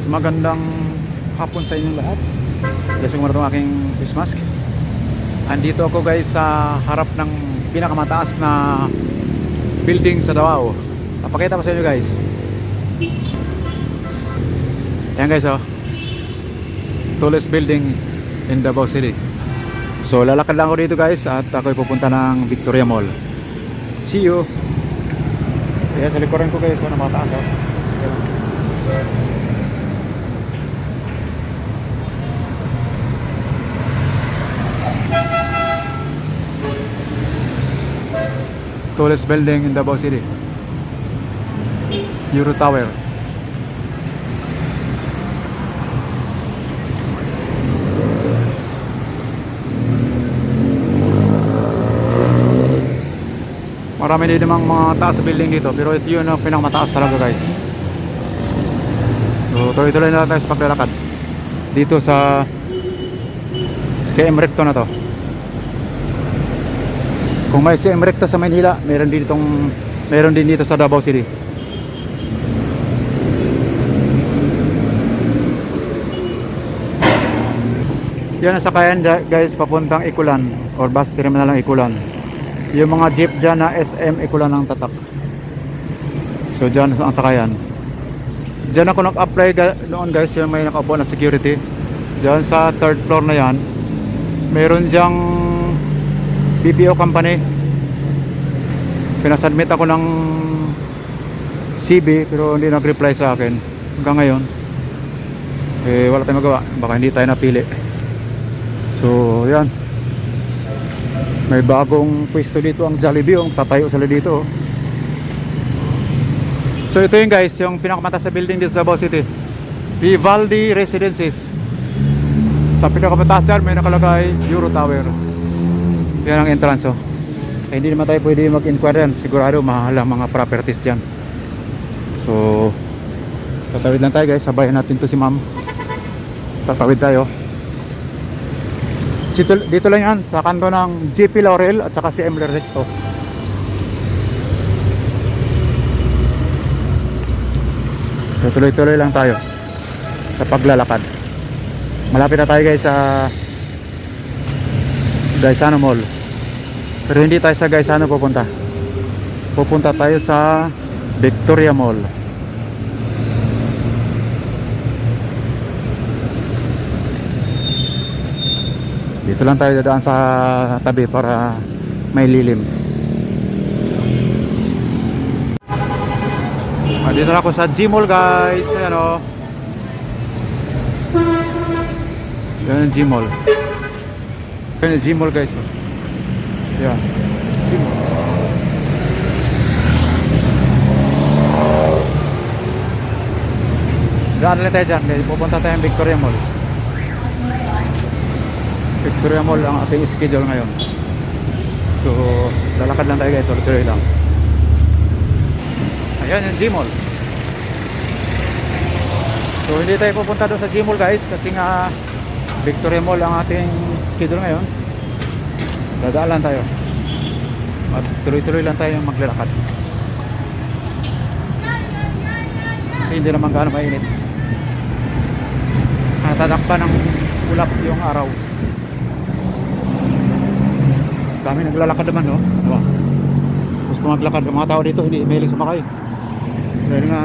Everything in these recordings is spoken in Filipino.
magandang hapon sa inyong lahat. Guys, muna itong aking face mask. Andito ako guys sa harap ng pinakamataas na building sa Davao. Papakita ko sa inyo guys. Ayan guys, oh, tallest building in Davao City. So lalakad lang ako dito guys at ako'y pupunta ng Victoria Mall. See you. Ayan sa likuran ko guys, oh, na mataas, oh. Tallest building in Davao City, Euro Tower. Marami din namang mga taas sa building dito, pero ito yun ang pinakamataas talaga guys. So tuloy-tuloy na tayo sa paglalakad dito sa CM Recto na to. Kung may CM Recto sa Manila, meron din dito sa Davao City. Yan ang sakayan guys papuntang Ikulan or bus terminal ng Ikulan. Yung mga jeep dyan na SM Ikulan ang tatak. So dyan ang sakayan. Dyan ako nag-apply noon guys, yung may nakaupo na security. Dyan sa third floor na yan, meron dyang BPO company. Pinasubmit ako ng CV pero hindi nag-reply sa akin hanggang ngayon. Wala tayong magawa, baka hindi tayo napili. So yan, may bagong pwesto dito ang Jollibee, yung tatayo sila dito. So ito yun guys, yung pinakamataas sa building dito sa Davao City, Vivaldi Residences. Sa pinakamataas dyan may nakalagay Euro Tower. Yan ang entrance, oh. Hindi naman tayo pwede mag-inquire yan, sigurado mahal ang mga properties dyan. So tatawid lang tayo guys, sabayan natin to si ma'am. Tatawid tayo dito lang yan, sa kanto ng GP Laurel at saka CM Recto. So tuloy-tuloy lang tayo sa paglalakad. Malapit na tayo guys sa Gaisano Mall. Pero hindi tayo sa Gaisano pupunta. Pupunta tayo sa Victoria Mall. Dito lang tayo dadaan sa tabi para may lilim. Dito na ako sa G-Mall guys. Ayan, o. Yan yung G-Mall. Yan yung G-Mall guys. Yan G-Mall. Daan lang tayo dyan. Pupunta tayo ng Victoria Mall. Victoria Mall ang ating schedule ngayon. So lalakad lang tayo guys, tuloy-tuloy lang. Ayan yung G-Mall. So hindi tayo pupunta doon sa G-Mall guys, kasi nga Victoria Mall ang ating schedule ngayon. Dadaan lang tayo at tuloy-tuloy lang tayo maglalakad, kasi hindi naman gaano mainit. Natadakpan ng ulap yung araw. Dami naglalakad naman, no? Diba? Gusto maglakad ang mga tao dito, hindi mahilig sumakay. Dahil nga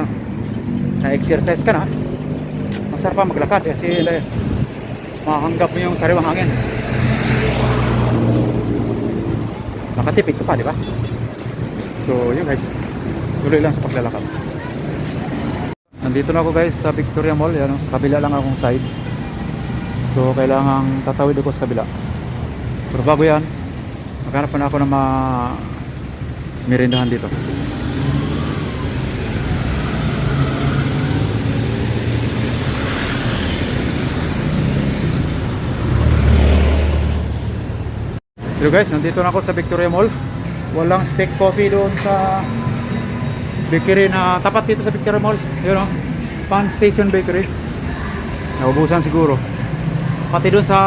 na-exercise ka na, masarap pa maglakad kasi makahanggap mo yung sariwang hangin. Nakatipid ka pa, di ba? So yun guys, tuloy lang sa paglalakad. Nandito na ako guys sa Victoria Mall. Yan, sa kabila lang akong side. So kailangang tatawid ako sa kabila. Pero bago yan, maghanap pa na ako ng merindahan dito. Hello guys, nandito na ako sa Victoria Mall. Walang steak coffee doon sa bakery na tapat dito sa Victoria Mall. Yun, oh, Pan Station Bakery. Naubusan siguro. Pati doon sa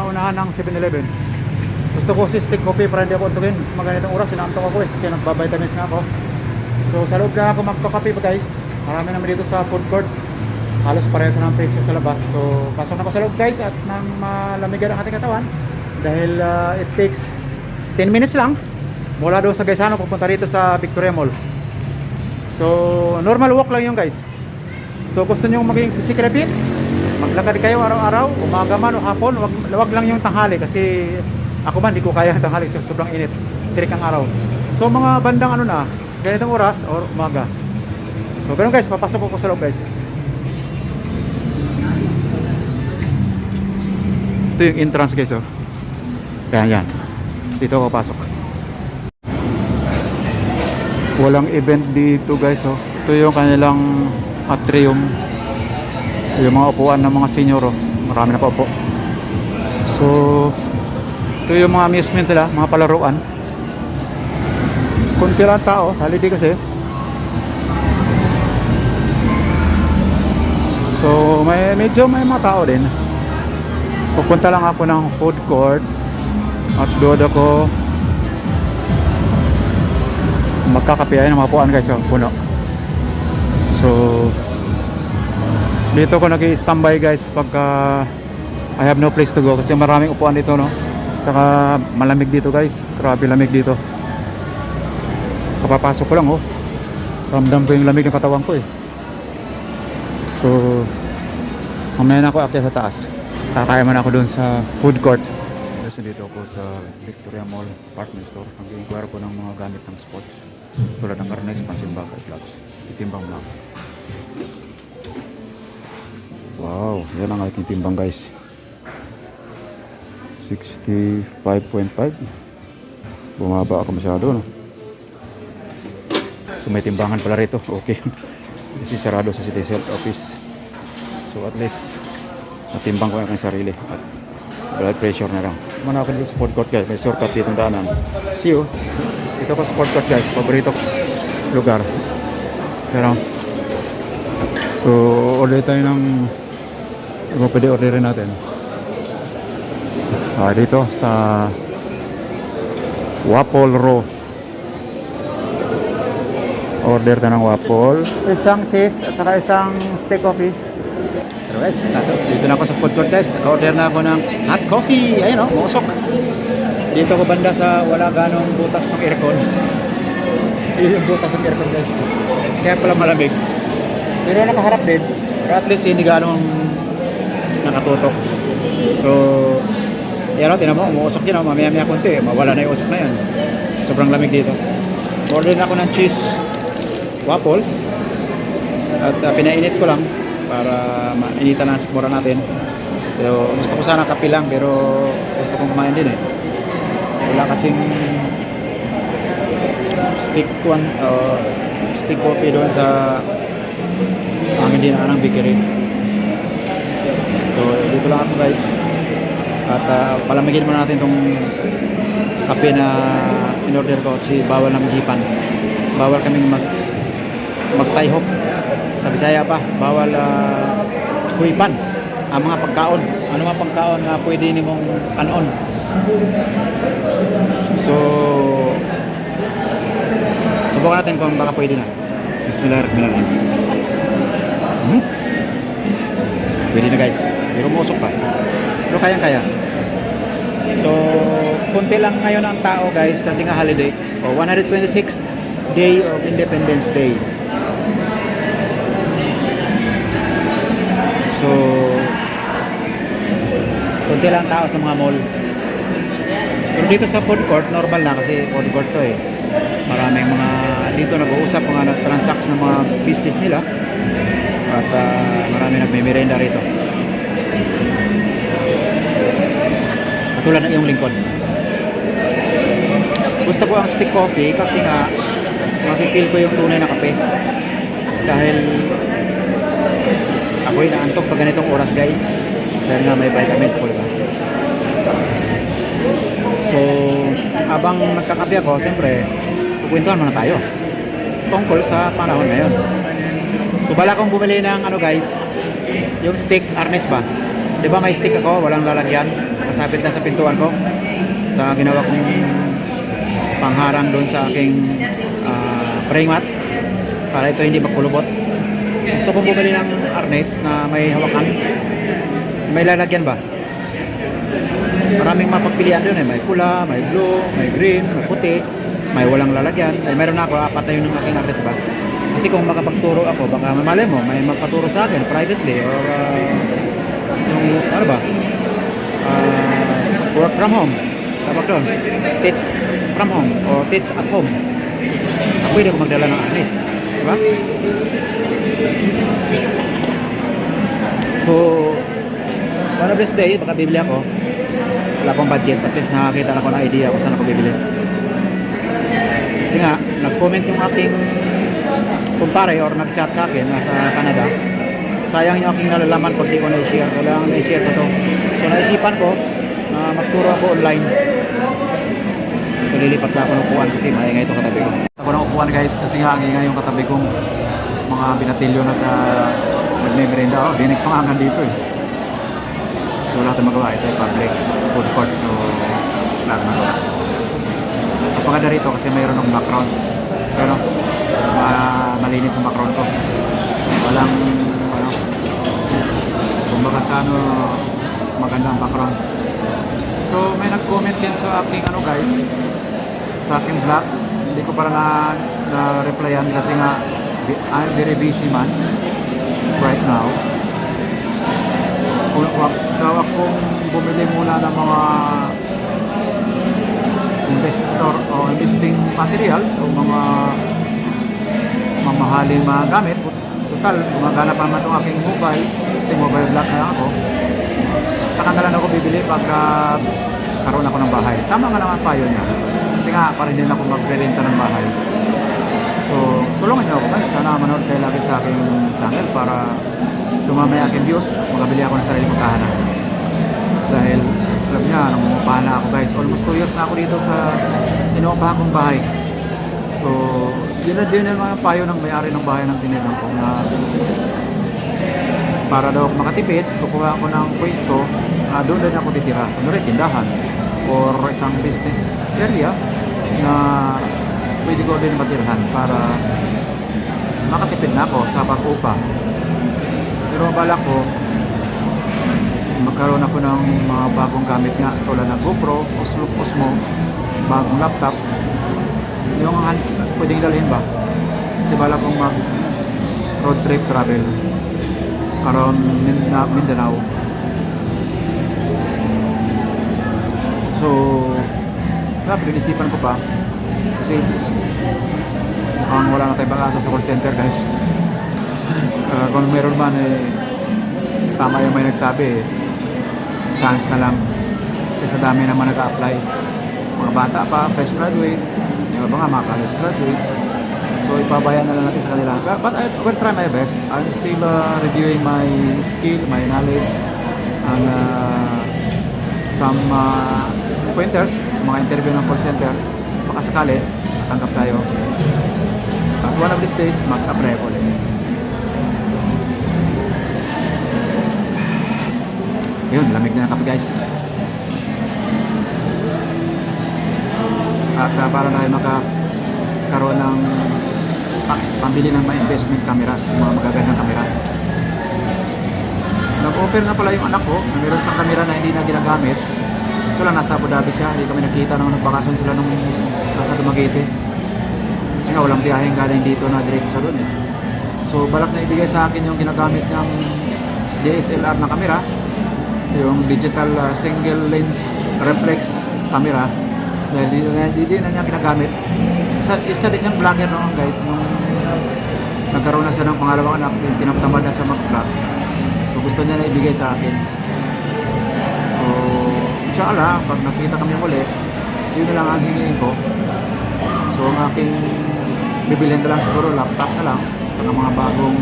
unahan ng 7-Eleven. Gusto ko si steak coffee para hindi ako untugin. Mas maganitong oras, sinantok ako kasi nagbabitamins na ako. So sa loob na ako magpa-coffee pa guys. Marami naman dito sa food court. halos parehas na ng presyo sa labas. So pasok na ko sa loob guys at nang malamigan ang ating katawan dahil it takes 10 minutes lang mula doon sa Gaisano pupunta rito sa Victoria Mall. So normal walk lang yun guys. So gusto nyo maging physical fit, maglakad kayo araw-araw, umaga man o hapon, wag lang yung tanghali kasi ako man di ko kaya ang tanghali, sobrang init, tirik ang araw. So mga bandang ano na, ganitong oras or umaga. So ganun guys, papasok ko sa loob guys. Ito yung entrance guys oh. Yan. Dito ako pasok. Walang event dito guys oh. Ito yung kanilang atrium. Yung mga upuan ng mga senior oh. Marami na pa upo. So ito yung mga amusement nila, mga palaruan. Kunti lang tao, holiday kasi. So medyo may mga tao din. Pupunta lang ako ng food court at doon ako magkakape. Ayun ang mga puan guys, oh, puno. So dito ko nag-i-standby guys pagka I have no place to go kasi maraming upuan dito no. Tsaka malamig dito guys, grabe lamig dito. Kapapasok ko lang oh, ramdam ko yung lamig ng katawan ko eh. So mamaya na ako akyat sa taas, kakaya man ako dun sa food court. Kasi dito ako sa Victoria Mall Department Store. Nag-inquire ko ng mga gamit ng sports tulad ng arnés, pansimbaka, gloves, titimbang lang. Wow, yan ang aking timbang guys, 65.5. Bumaba ako masyado no? So may timbangan pala rito, okay. Kasi sarado sa City Health Office. So at least natimbang ko yung aking sarili at blood pressure na lang. Muna ako dito sa food court guys, may shortcut dito ng daanan. See you. Dito ko sa food court guys, paborito lugar. Pero so order tayo ng ano pwede orderin natin. Dito sa waffle row. Order tayo ng waffle, isang cheese at saka isang steak coffee. Pero guys, dito na ako sa food court guys. Naka-order na ako ng hot coffee. Ayun o, musok. Dito ko banda sa wala ganong butas ng aircon. Yun yung butas ng aircon guys. Kaya pala malamig. Pero nakaharap din. Pero at least hindi ganong nakatutok. So yan o, tinan mo, umuusok din o. Mamaya-maya konti, mawala na yung usok na yan. Sobrang lamig dito. Order na ako ng cheese waffle. At pinainit ko lang para mainitan na sikmura natin. Pero gusto ko sana kape lang, pero gusto kong kumain din eh. Wala kasing stick coffee doon sa angin din ng bakery. So dito lang ako guys. At palamigin muna natin itong kape na in-order ko kasi bawal ng hipan. Bawal kaming mag-tie-hop. Sa Bisaya pa, bawal huipan ang mga pagkaon. Ano mga pagkaon na pwede nimong kanon. So subukan natin kung baka pwede na. Bismillahirrahmanirrahim. Pwede na guys. Pero musok pa. Pero kayang-kaya. So kunti lang ngayon ang tao guys kasi nga holiday. 126th day of Independence Day. So kunti lang tao sa mga mall. Pero dito sa food court normal na kasi food court to eh. Maraming mga dito nag-uusap, mga nag-transact ng mga business nila. At marami nagme-merenda rito. Katulad ng iyong lingkod. Gusto ko ang stick coffee kasi nga mafe-feel ko yung tunay na kape. Dahil ako'y naantok pag ganitong oras guys. Dahil nga may vitamins ko diba. So habang nagkakape ako, siyempre kukwentuhan muna tayo tungkol sa panahon ngayon. So bala kong bumili ng ano guys, yung stick arnés ba. Diba may stick ako, walang lalagyan, nakasabit na sa pintuan ko. Saka ginawa kong pangharang doon sa aking praying mat para ito hindi magkulubot. Gusto kong bumili ng arnes na may hawakan. May lalagyan ba? Maraming mapagpilian doon eh. May pula, may blue, may green, may puti, may walang lalagyan. Eh, meron na ako, apat na yun ng aking arnes ba? Kasi kung makapagturo ako, baka mamali mo, may magpaturo sa akin privately or yung, ano ba? Work from home. Tawag doon. Teach from home or teach at home. Pwede ko magdala ng arnes. Diba? So, one of this day, baka bibili ako. Wala akong budget, at least nakakita na ako ng idea kung saan ako bibili. Kasi nga, nag-comment yung aking kumpare or nag-chat sa akin nasa Canada. Sayang yung aking nalalaman pag di ko na-share. Kailangan na-share ko to. So, naisipan ko na magturo ako online. So, lilipat na ako ng upuan kasi maingay ito katabi ko. Ako ng upuan guys kasi nga ang ingay yung katabi kong mga binatilyo na nagme-merenda. Oh, dinig pa nga hanggang dito eh. So, wala tayong magawa. Ito yung public food court. So, wala tayong magawa. Napaganda rito kasi mayroon ng background. Pero, malinis ang background ko. Walang, ano, kumbaga sa ano, maganda ang background. So, may nag-comment din sa aking, ano guys, sa aking vlogs. Hindi ko para na-replyan kasi nga, I'm very busy man right now. Daw akong bumili muna ng mga investor o investing materials o mga mamahaling mga gamit. Total, gumagana pa naman itong aking mobile kasi mobile vlog na ako. Sa kanila na ako bibili pagka karoon ako ng bahay. Tama nga naman pa yun niya. Kasi nga, para din ako mag-renta ng bahay. So, tulungan niyo ako guys. Sana manood kayo lagi sa aking channel para dumami aking views. Magabili ako ng sarili kong tahanan. Dahil, alam niya, nangungupahan na ako guys. Almost 2 years na ako dito sa inuupahan kong bahay. So, yun na din yung mga payo ng may-ari ng bahay ng tinilang ko na para daw ako makatipid, kukuha ako ng pwesto, doon din ako titira. Ano rin, tindahan or isang business area na pwede ko din matirhan para makatipid na ako sa pag-upa. Pero balak ko magkaroon ako ng mga bagong gamit nga tulad ng GoPro, Osmo, bagong laptop. Yung pwedeng dalhin ba? Kasi balak kong mag road trip travel around Mindanao. So, pinisipan ko pa kasi mukhang wala na tayong pag-asa sa call center guys. Kung meron man tama yung may nagsabi chance na lang kasi sa dami naman nag-a-apply, mga bata pa, fresh graduate, yung iba nga mga college graduate. So ipabayan na lang natin sa kanila, but I will try my best. I'm still reviewing my skill, my knowledge and some pointers sa mga interview ng call center. Baka sakali matanggap tayo at one of these days mag-apply ko ulit. Yun, lamig na kape guys. At para tayo magkaroon ng pambili ng mga investment cameras, mga magagandang camera. Nag-offer na pala yung anak ko na meron sa camera na hindi na ginagamit. So lang, nasa Abu Dhabi siya, hindi kami nakita nung nagbakasyon sila nung nasa Dumaguete. Kasi nga walang biyaheng galing dito na diretso doon eh. So balak na ibigay sa akin yung ginagamit ng DSLR na camera, yung digital single lens reflex camera. Dahil hindi na niya ginagamit. Isa din siyang vlogger noon guys, nung nagkaroon na siya ng pangalawang anak, tinamtamad na siya mag-vlog. So gusto niya na ibigay sa akin. So inshallah, pag nakita kami ulit, yun na lang ang hingin ko. So ang aking bibilhin na lang siguro laptop na lang, tsaka mga bagong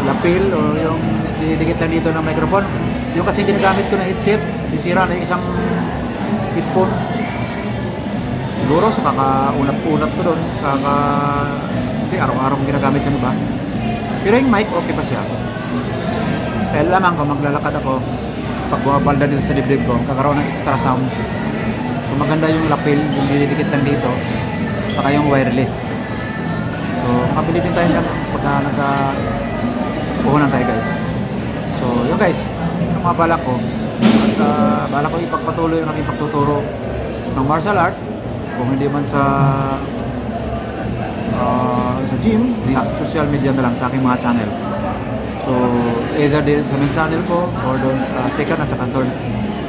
lapel o yung dinidikit lang dito ng microphone. Yung kasi ginagamit ko na headset, sisira na yung isang headphone. Siguro sa kakaunat-unat ko doon, kasi araw-araw kong ginagamit yun ba. Pero yung mic, okay pa siya. Kaya lamang kung maglalakad ako, pag bumabalda dito sa dibdib ko, kakaroon ng extra sounds. So maganda yung lapel, yung dinidikit lang dito, saka yung wireless. So So makabili din tayo yan pagka nagka-puhunan tayo guys. So yun guys, yung mga balak ko. At balak ko ipagpatuloy ang aking pagtuturo ng martial art. Kung hindi man sa gym, social media na lang sa aking mga channel. So either din sa main channel ko or doon sa second at saka third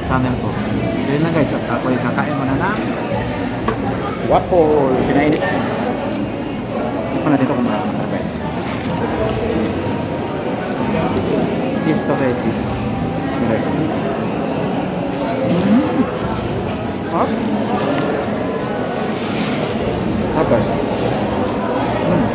channel ko. So yun lang guys, at ako ay kakain muna na wapo, pinainit ko. Ito na dito kung makakasar guys. Cheese to sa'yo, cheese. Bismillah. Hop. Hop guys. Ano?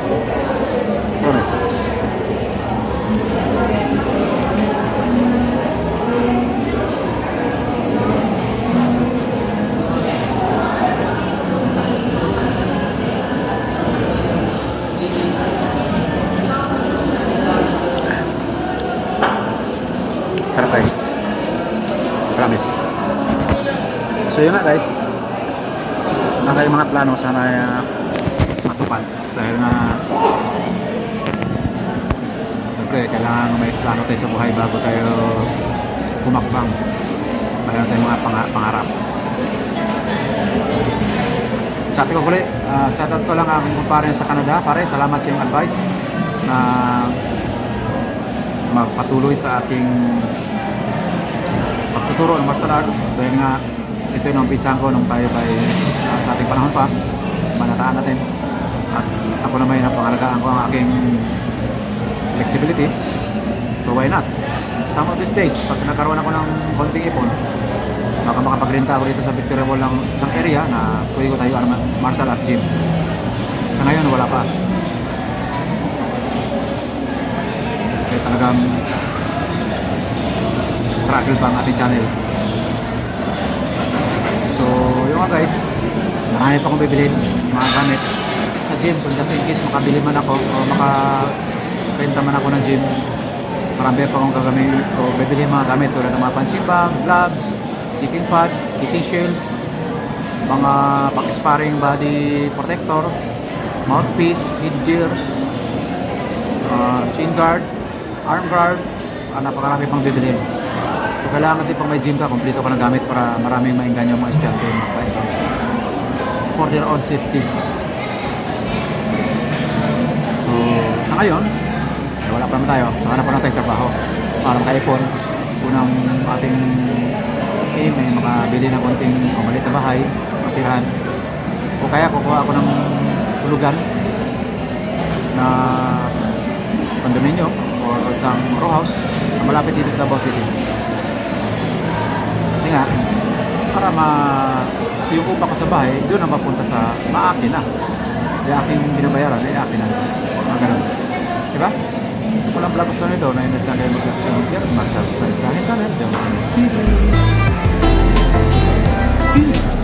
Sarap guys. Promise. So yun na guys. Na kayo mga plano sana matupad. Dahil nga siyempre kailangan may plano tayo sa buhay bago tayo kumakbang. Mayroon tayong mga pangarap. Sa atin ko huli, shoutout ko lang aking kumpare sa Canada. Pare, salamat sa iyong advice na magpatuloy sa ating pagtuturo ng martial art. Dahil nga ito yung umpisahan ko nung tayo by sa ating panahon pa, banataan natin. At ako naman yung napangalagaan ko ang aking flexibility. So why not? Some of these days, pag nagkaroon ako ng konting ipon, baka makapagrinta ako dito sa Victoria Wall ng isang area na pwede ko tayo martial art gym. Sa ngayon wala pa. Kaya talagang struggle pa ang ating channel. So yun nga guys, marami pa akong bibilhin mga gamit sa gym. Kung just in case makabili man ako o makarenta man ako ng gym, marami pa akong gagamit o bibilhin mga gamit tulad ng mga punching bag, gloves, kicking pad, kicking shield, mga pang-sparring body protector, mouthpiece, headgear, chin guard, arm guard, napakarami pang bibilhin. So kailangan kasi pag may gym ka, kompleto ka ng gamit para maraming maingganyo mga estudyante for their own safety. So sa ngayon, wala pa naman tayo. So hanap pa naman tayong trabaho para makaipon. Unang ating aim ay makabili ng konting maliit na bahay, matirahan. O kaya kukuha ako ng tulugan na condominium or isang row house na malapit dito sa Davao City. Kasi nga, para yung upa ko sa bahay, doon na mapunta sa maakin na. Yung aking binabayaran ay akin na. Mga ganun. Diba? Ito ko lang vlog ko sa nito na inasan kayo mag-action ng share. Marshall, sa akin channel, John TV. Peace!